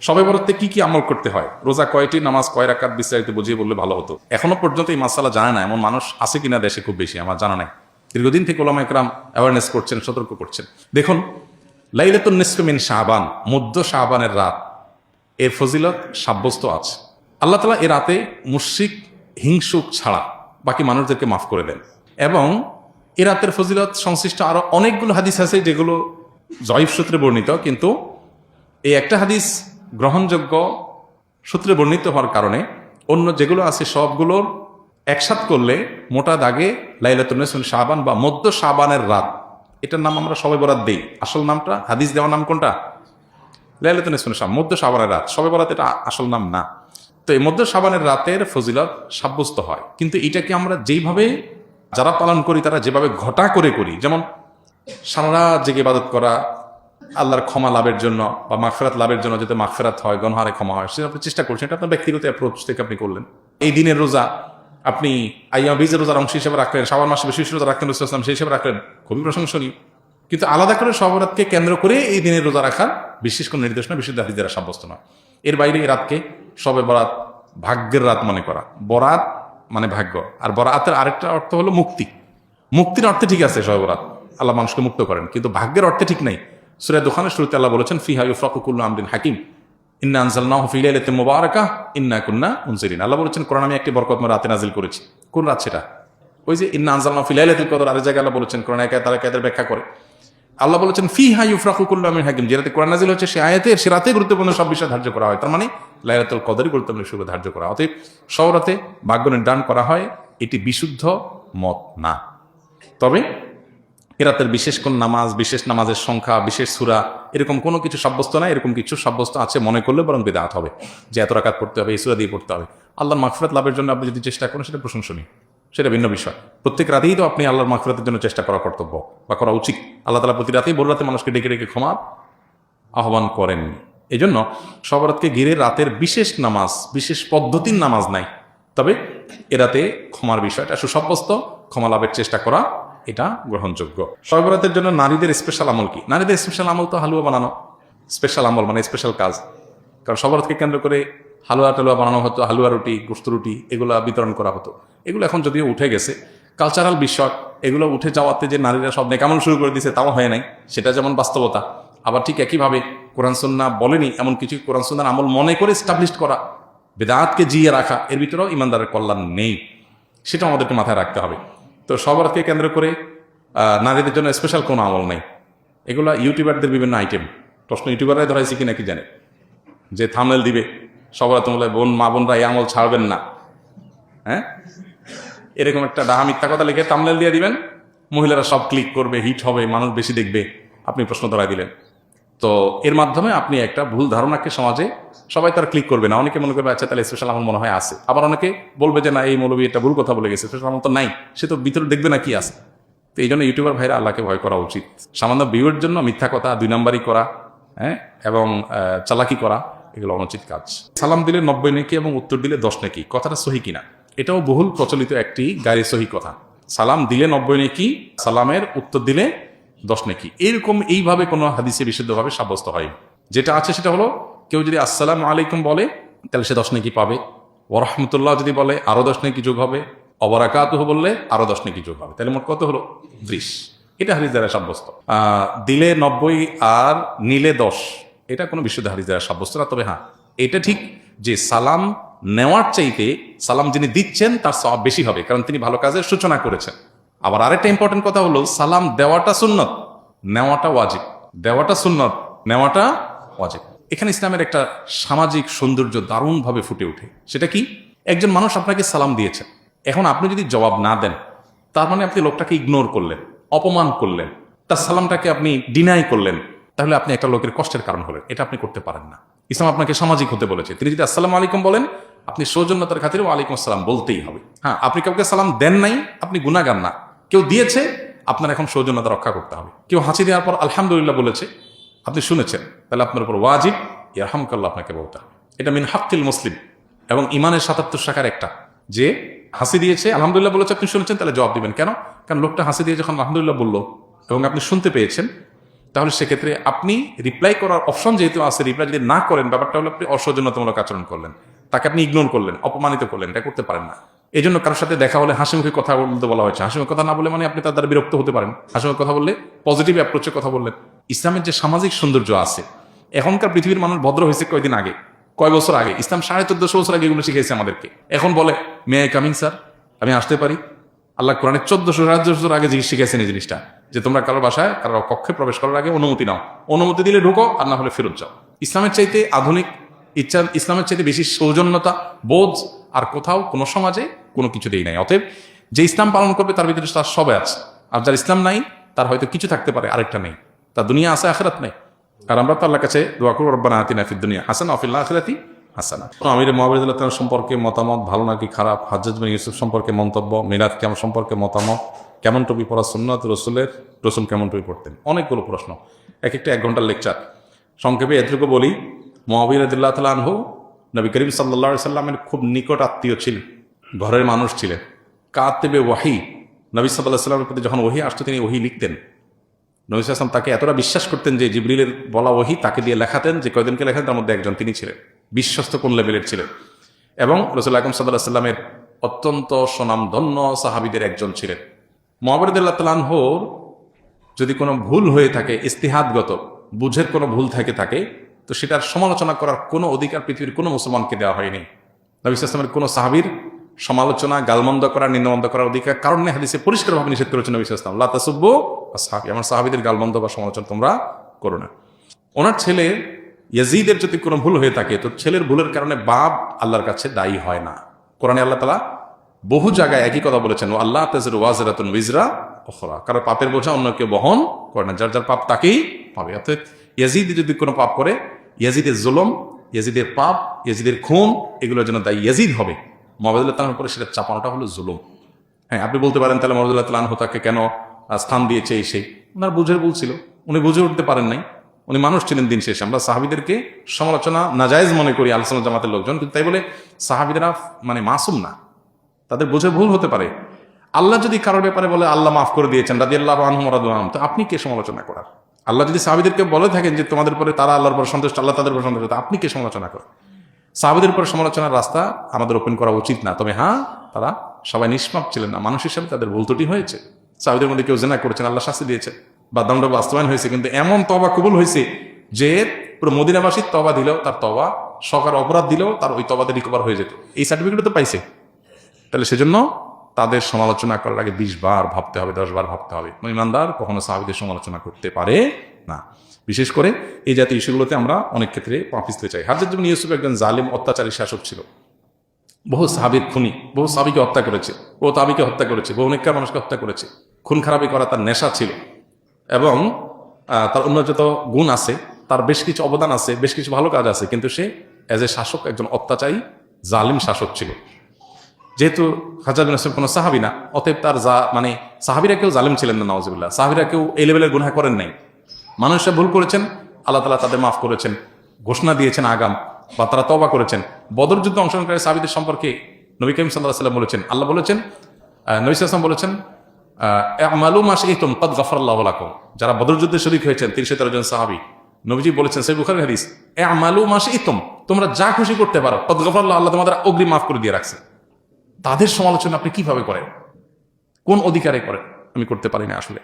শবে বরাতে কি কি আমল করতে হয়, রোজা কয়টি, নামাজ কয় রাকাত, বিস্তারিত বুঝিয়ে বললে ভালো হতো। এখনো পর্যন্ত এই মাসালা জানে না এমন মানুষ আছে কিনা দেশে খুব বেশি আমার জানা নাই। দীর্ঘদিন থেকে ওলামা একরাম অ্যাওয়ারনেস করছেন, সতর্ক করছেন। দেখুন, লাইলাতুন নিসফি মিন শাবান, মধ্য শাবানের রাত, এর ফজিলত সাব্যস্ত আছে। আল্লাহ তাআলা এ রাতে মুশরিক হিংসুক ছাড়া বাকি মানুষদেরকে মাফ করে দেন। এবং এ রাতের ফজিলত সংশ্লিষ্ট আরো অনেকগুলো হাদিস আছে যেগুলো জয়ীফ সূত্রে বর্ণিত, কিন্তু এই একটা হাদিস গ্রহণযোগ্য সূত্রে বর্ণিত হওয়ার কারণে অন্য যেগুলো আছে সবগুলোর একসাথ করলে মোটা দাগে লাইলাতুন নিসফি শাবান বা মধ্য শাবানের রাত, এটার নাম আমরা শবে বরাত দেই। আসল নামটা, হাদিস দেওয়ার নাম কোনটা? লাইলাতুন নিসফি শাবান, মধ্য শাবানের রাত। শবে বরাত এটা আসল নাম না। তো এই মধ্য শাবানের রাতের ফজিলত সাব্যস্ত হয়, কিন্তু এটাকে আমরা যেইভাবে যারা পালন করি তারা যেভাবে ঘটা করে করি, যেমন সারা রাত জেগে ইবাদত করা আল্লাহর ক্ষমা লাভের জন্য বা মাগফিরাত লাভের জন্য, যাতে মাগফিরাত হয়, গুনাহের ক্ষমা হয়, সেটা আপনি চেষ্টা করছেন। এটা আপনার ব্যক্তিগত অ্যাপ্রোচ থেকে আপনি করলেন। এই দিনের রোজা আপনি আইয়াম বীজের রোজার অংশ হিসেবে রাখলেন, শাবান মাসে বিশেষ রোজা রাখলেন, রাসূলুল্লাহ সাল্লাল্লাহু আলাইহি ওয়াসাল্লাম সেই হিসেবে রাখলেন, খুবই প্রশংসনীয়। কিন্তু আলাদা করে শবে বরাতকে কেন্দ্র করে এই দিনের রোজা রাখার বিশেষ কোনো নির্দেশনা বিশুদ্ধ হাদিস দ্বারা সাব্যস্ত নয়। এর বাইরে এই রাতকে শবে বরাত ভাগ্যের রাত মনে করা। বরাত মানে ভাগ্য, আর বরাতের আরেকটা অর্থ হলো মুক্তি। মুক্তির অর্থে ঠিক আছে শবে বরাত, আল্লাহ মানুষকে মুক্ত করেন, কিন্তু ভাগ্যের অর্থে ঠিক নেই। সূরা দুখানের শুরুতে আল্লাহ বলেছেন, ফিহা ইউফরাকু কুল্লু আমরিন হাকিম ইন্না আনজালনাহু ফি লাইলাতিন মুবারাকাহ ইন্না কুন্না মুনজিরিন। আল্লাহ বলেছেন, কোরআন আমি একটি বরকতময় রাতে নাজিল করেছি। কোন রাত সেটা? ওই যে ইন্না আনজালনাহু ফি লাইলাতিল কদর। আরেক জায়গায় আল্লাহ বলেছেন, কোরআন একা তারা কাদের ব্যাখ্যা করে আল্লাহ বলেছেন ফিহা ইউফরাকু কুল্লু আমরিন হাকিম, যে রাতে কোরআন নাজিল হচ্ছে সে আয়াতে সে রাতে গুরুত্বপূর্ণ সব বিষয় ধার্য করা হয়। তার মানে লাইলাতুল কদরই গুরুত্বপূর্ণ হিসেবে ধার্য করা। অতএব সব রাতে ভাগ্য নির্ধারণ করা হয়, এটি বিশুদ্ধ মত না। তবে এ রাতের বিশেষ কোন নামাজ, বিশেষ নামাজের সংখ্যা, বিশেষ সূরা, এরকম কোনো কিছু সাব্যস্ত না। এরকম কিছু সাব্যস্ত আছে মনে করলে বরং বিদআত হবে, যে এত রাকাত পড়তে হবে, এই সূরা দিয়ে পড়তে হবে। আল্লাহর মাগফিরাত লাভের জন্য আপনি যদি চেষ্টা করেন সেটা প্রশংসনীয়, সেটা ভিন্ন বিষয়। প্রত্যেক রাতেই তো আপনি আল্লাহর মাগফিরাতের জন্য চেষ্টা করা কর্তব্য বা করা উচিত। আল্লাহ তাআলা প্রতি রাতেই ভোর রাতে মানুষকে ডেকে ডেকে ক্ষমা আহ্বান করেন। এই জন্য শবে বরাতকে ঘিরে রাতের বিশেষ নামাজ, বিশেষ পদ্ধতির নামাজ নাই। তবে এ রাতে ক্ষমার বিষয়টা সুসাব্যস্ত, ক্ষমা লাভের চেষ্টা করা এটা গ্রহণযোগ্য। শবে বরাতের জন্য নারীদের স্পেশাল আমল কি? নারীদের স্পেশাল আমল তো হালুয়া বানানো। স্পেশাল আমল মানে স্পেশাল কাজ। কারণ শবে বরাতকে কেন্দ্র করে হালুয়া টালুয়া বানানো হতো, হালুয়া রুটি, গোশত রুটি এগুলো বিতরণ করা হতো। এগুলো এখন যদিও উঠে গেছে, কালচারাল বিষয়। এগুলো উঠে যাওয়াতে যে নারীরা সব নেকামল শুরু করে দিয়েছে তাও হয় নাই, সেটা যেমন বাস্তবতা। আবার ঠিক একইভাবে কোরআন সুন্নাহ বলেনি এমন কিছু কোরআন সুন্নাহর আমল মনে করে এস্টাবলিশ করা, বিদআতকে জিয়ে রাখা, এর ভিতরেও ইমানদারের কল্যাণ নেই। সেটা আমাদেরকে মাথায় রাখতে হবে। তো শবে বরাতকে কেন্দ্র করে নারীদের জন্য স্পেশাল কোনো আমল নেই। এগুলো ইউটিউবারদের বিভিন্ন আইটেম। প্রশ্ন ইউটিউবাররাই ধরাইছে কিনা কি জানে, যে থাম্বনেল দিবে শবে বরাত বলে বোন মা বোনরা এই আমল ছাড়বেন না, হ্যাঁ, এরকম একটা ডাহা মিথ্যা কথা লিখে থাম্বনেল দিয়ে দিবেন, মহিলারা সব ক্লিক করবে, হিট হবে, মানুষ বেশি দেখবে, আপনি প্রশ্ন ধরাই দিলেন। তো এর মাধ্যমে আপনি একটা ভুল ধারণাকে সমাজে সবাই তার ক্লিক করবে না। অনেকে মনে করবে আচ্ছা তাহলে স্পেশাল আমল মনে হয় আছে। আবার অনেকে বলবে যে না, এই মৌলবী একটা ভুল কথা বলে গেছে, স্পেশাল আমল তো নাই, সে তো ভিতরে দেখবে না কি আছে। তো এই জন্য ইউটিউবার ভাইরা আল্লাহকে ভয় করা উচিত। সামান্য ভিউয়ের জন্য মিথ্যা কথা, 2 নাম্বারি করা, হ্যাঁ, এবং চালাকি করা, এগুলো অনুচিত কাজ। সালাম দিলে 90 নেকি এবং উত্তর দিলে 10 নেকি, কথাটা সহি কিনা? এটাও বহুল প্রচলিত একটি গায়ে সহি কথা। সালাম দিলে 90 নেকি, সালামের উত্তর দিলে 10 নেকি, এরকম এইভাবে কোনো হাদিসে বিশুদ্ধভাবে সাব্যস্ত হয়। যেটা আছে সেটা হলো, কেউ যদি আসসালামু আলাইকুম বলে তাহলে সে 10 নেকি পাবে। ওয়া রাহমাতুল্লাহ যদি বলে আরো 10 নেকি যোগ হবে। ওয়া বারাকাতুহু বললে আরো 10 নেকি যোগ হবে। তাহলে মোট কত হলো? 30। এটা হাদিস দ্বারা সাব্যস্ত। দিলে 90 আর নিলে 10, এটা কোনো বিশুদ্ধ হাদিস দ্বারা সাব্যস্ত না। তবে হ্যাঁ, এটা ঠিক যে সালাম নেওয়ার চাইতে সালাম যিনি দিচ্ছেন তার সওয়াব বেশি হবে, কারণ তিনি ভালো কাজের সূচনা করেছেন। আবার আরেকটা ইম্পর্টেন্ট কথা হলো, সালাম দেওয়াটা সুন্নত, নেওয়াটা ওয়াজিব। দেওয়াটা সুন্নত, নেওয়াটা ওয়াজিব। এখানে ইসলামের একটা সামাজিক সৌন্দর্য দারুণভাবে ফুটে ওঠে। সেটা কি? একজন মানুষ আপনাকে সালাম দিয়েছেন, এখন আপনি যদি জবাব না দেন, তার মানে আপনি লোকটাকে ইগনোর করলেন, অপমান করলেন, তার সালামটাকে আপনি ডিনাই করলেন, তাহলে আপনি একটা লোকের কষ্টের কারণ হলেন। এটা আপনি করতে পারেন না। ইসলাম আপনাকে সামাজিক হতে বলেছে। তিনি যদি আসসালামু আলাইকুম বলেন, আপনি সৌজন্যতার খাতিরে ওয়ালাইকুম আসসালাম বলতেই হবে। হ্যাঁ, আপনি কাউকে সালাম দেন নাই, আপনি গুনাহগার না। কেউ দিয়েছে, আপনার এখন সৌজন্যতা রক্ষা করতে হবে। কেউ হাসি দেওয়ার পর আলহামদুলিল্লাহ বলেছে, আপনি শুনেছেন, তাহলে আপনার উপর ওয়াজিব ইয়ারহামুকাল্লাহ আপনাকে বলতে হবে। এটা মিন হাক্কিল মুসলিম এবং ইমানের 77 শাখার একটা, যে হাসি দিয়েছে, আলহামদুলিল্লাহ বলেছে, আপনি শুনেছেন, তাহলে জবাব দিবেন। কেন? কারণ লোকটা হাসি দিয়ে যখন আলহামদুলিল্লাহ বলল এবং আপনি শুনতে পেয়েছেন, তাহলে সেক্ষেত্রে আপনি রিপ্লাই করার অপশন যেহেতু আছে, রিপ্লাই যদি না করেন, ব্যাপারটা হলো আপনি অসৌজন্যতামূলক আচরণ করলেন, তাকে আপনি ইগনোর করলেন, অপমানিত করলেন। এটা করতে পারেন না। এই জন্য কারোর সাথে দেখা হলে হাসিমুখে কথা বলতে বলা হয়েছে। হাসিমুখে কথা না বলে মানে আপনি তার দ্বারা বিরক্ত হতে পারেন। হাসিমুখে কথা বললে পজিটিভ অ্যাপ্রোচে কথা বললেন। ইসলামের যে সামাজিক সৌন্দর্য আছে, এখনকার পৃথিবীর মানুষ ভদ্র হয়েছে কয়দিন আগে, কয় বছর আগে। ইসলাম 1450 বছর আগে এগুলো শিখেছে আমাদেরকে। এখন বলে মে আই কামিং স্যার, আমি আসতে পারি? আল্লাহ কোরআনে 1400 বছর আগে শিখেছেন এই জিনিসটা, যে তোমরা কারোর বাসায় কারোর কক্ষে প্রবেশ করার আগে অনুমতি নাও, অনুমতি দিলে ঢুকো, আর না হলে ফেরত যাও। ইসলামের চাইতে আধুনিক ইচ্ছা, ইসলামের চাইতে বেশি সৌজন্যতা বোধ আর কোথাও কোনো সমাজে কোনো কিছুতেই নাই। অতএব যে ইসলাম পালন করবে তার ভিতরে তার সবাই আছে, আর যার ইসলাম নাই তার হয়তো কিছু থাকতে পারে, আরেকটা নেই, তার দুনিয়া আছে আখিরাত নাই। আর আমরা তো আল্লাহর কাছে দোয়া করব, রব্বানা আতিনা ফিদ দুনিয়া হাসানা ওয়া ফিল আখিরাতি হাসানা। আমির মুআবিয়া রাদিয়াল্লাহু তাআলা সম্পর্কে মতামত, ভালো নাকি খারাপ? হাজ্জাজ বিন ইউসুফ সম্পর্কে মন্তব্য, মিলাদ কেমন সম্পর্কে মতামত, কেমন টুপি পরা সুন্নাত, রসুল কেমন টুপি পড়তেন? অনেকগুলো প্রশ্ন, এক একটা 1 ঘন্টার লেকচার। সংক্ষেপে এতটুকু বলি, মুআবিয়া রাদিয়াল্লাহু তাআলা আনহু নবী করিম সাল্লাল্লাহু আলাইহি সাল্লামের খুব নিকট আত্মীয় ছিলেন, ঘরের মানুষ ছিলেন। কাতিবে ওয়াহি, নবী সাল্লাল্লাহু আলাইহি সাল্লামের প্রতি যখন ওহী আসতো তিনি ওহী লিখতেন। নবী সাল্লাল্লাহু আলাইহি ওয়াসাল্লাম তাকে এতটা বিশ্বাস করতেন যে জিবরিলের বলা ওহী তাকে দিয়ে লেখাতেন, যে কয়জনকে লেখাতেন তার মধ্যে একজন তিনি ছিলেন। বিশ্বস্ত কোন লেভেলের ছিলেন। এবং রাসূল আকরাম সাল্লাল্লাহু আলাইহি সাল্লামের অত্যন্ত সুনামধন্য সাহাবীদের একজন ছিলেন। মুআবিয়া রাদিয়াল্লাহু তাআলা আনহুর যদি কোনো ভুল হয়ে থাকে, ইস্তিহাদগত বুঝের কোনো ভুল থাকে, তো সেটার সমালোচনা করার কোনো অধিকার পৃথিবীর কোনো মুসলমানকে দেওয়া হয়নি। নবী সাল্লাল্লাহু আলাইহি ওয়াসাল্লামের কোনো সাহাবীর সমালোচনা, গালমন্দ করা, নিন্দমন্দ করার অধিকার কারণে হাদিসে পরিষ্কারভাবে নিষেধ করেছেন নবী সাল্লাল্লাহু আলাইহি ওয়াসাল্লাম, লা তাসুব্বু আসহাবি, আমার সাহাবীদের গালমন্দ বা সমালোচনা তোমরা করো না। ওনার ছেলে ইয়াজিদের যদি কোনো ভুল হয়ে থাকে, তো ছেলের ভুলের কারণে বাপ আল্লাহর কাছে দায়ী হয় না। কোরআনে আল্লাহ তাআলা বহু জায়গায় একই কথা বলেছেন, ও আল্লাহ তাযরু ওয়াজিরাতুন উযরা উখরা, কারণ পাপের বোঝা অন্য কেউ বহন করে না, যার যার পাপ তাকেই পাবে। অর্থাৎ ইয়াজিদ যদি কোনো পাপ করে, ইয়াজিদের জুলুম, ইয়াজিদের পাপ, ইয়াজিদের খুন, এগুলোর জন্য দায়ী ইয়াজিদ হবে। মুআবিয়া রাদিয়াল্লাহু তাআলার উপরে সেটা চাপানোটা হলো জুলুম। হ্যাঁ, আপনি বলতে পারেন তাহলে মুআবিয়া রাদিয়াল্লাহু আনহু তাকে কেন স্থান দিয়েছে এই সেই? ওনার বুঝের ভুল ছিল, উনি বুঝে উঠতে পারেন নাই। উনি মানুষ ছিলেন দিন শেষে। আমরা সাহাবীদেরকে সমালোচনা নাজায়েজ মনে করি আহলে সুন্নাত জামাতের লোকজন, কিন্তু তাই বলে সাহাবীরা মানে মাসুম না, তাদের বুঝে ভুল হতে পারে। আল্লাহ যদি কারোর ব্যাপারে বলে আল্লাহ মাফ করে দিয়েছেন, রাদিয়াল্লাহু আনহুম ওয়া রাদু আনহুম, তো আপনি কে সমালোচনা করার? আল্লাহ যদি সাহাবীদেরকে বলে থাকেন যে তোমাদের পরে তারা আল্লাহর উপর সন্তুষ্ট, আল্লাহ তাদের উপর সন্তুষ্ট, আপনি কে সমালোচনা করেন? সাহাবীদের উপর সমালোচনার রাস্তা আমাদের ওপেন করা উচিত না। তবে হ্যাঁ, তারা সবাই নিষ্পাপ ছিলেন না, মানুষ হিসেবে তাদের ভুল ত্রুটি হয়েছে। সাহাবীদের মধ্যে কেউ জিনা করেছেন, আল্লাহ শাস্তি দিয়েছে বা দণ্ড বাস্তবায়ন হয়েছে, কিন্তু এমন তওবা কবুল হয়েছে যে পুরো মদিনাবাসীর তওবা দিলেও তার তওবা, সকার অপরাধ দিলেও তার ওই তওবাতে রিকভার হয়ে যেত। এই সার্টিফিকেট তো পাইছে। তাহলে সেজন্য তাদের সমালোচনা করার আগে 20 বার ভাবতে হবে, 10 বার ভাবতে হবে। ইমানদার কখনো সাহাবীদের সমালোচনা করতে পারে না। বিশেষ করে এই জাতীয় ইস্যুগুলোতে আমরা অনেক ক্ষেত্রে পা পিছতে চাই। হাজ্জাজ বিন ইউসুফ একজন জালিম অত্যাচারী শাসক ছিল। বহু সাহাবীর খুনি, বহু সাহাবীকে হত্যা করেছে, বহু তাবিকে হত্যা করেছে, বহু নেককার মানুষকে হত্যা করেছে। খুন খারাপি করা তার নেশা ছিল, এবং তার অন্য যত গুণ আছে, তার বেশ কিছু অবদান আছে, বেশ কিছু ভালো কাজ আছে, কিন্তু সে এজ এ শাসক একজন অত্যাচারী জালিম শাসক ছিল। যেহেতু হাজ্জাজ বিন ইউসুফ কোনো সাহাবী না, অতএব তার মানে সাহাবীরা কেউ জালিম ছিলেন না, নাউজুবিল্লাহ। সাহাবীরা কেউ এই লেভেলের গুনাহ করেন নাই। মানুষরা ভুল করেছেন, আল্লাহ তাআলা তাদের মাফ করেছেন, ঘোষণা দিয়েছেন আগাম, বা তারা তওবা করেছেন। বদর যুদ্ধে অংশগ্রহণকারী সাহাবীদের সম্পর্কে নবী করিম সাল্লাল্লাহু আলাইহি ওয়াসাল্লাম বলেছেন, আল্লাহ বলেছেন, নবী সাল্লাল্লাহু আলাইহি ওয়াসাল্লাম বলেছেন, আমালু মা শি'তুম ক্বাদ গাফারাল্লাহু লাকুম। যারা বদর যুদ্ধে শরীক হয়েছেন 313 জন সাহাবী, নবীজি বলেছেন, সহিহ বুখারীর হাদিস, আমালু মা শি'তুম, তোমরা যা খুশি করতে পারো, ক্বাদ গাফারাল্লাহু, আল্লাহ তোমাদের অগ্রিম মাফ করে দিয়ে রাখছে। তাদের সমালোচনা আপনি কিভাবে করেন? কোন অধিকারে করেন? আমি করতে পারি না আসলে।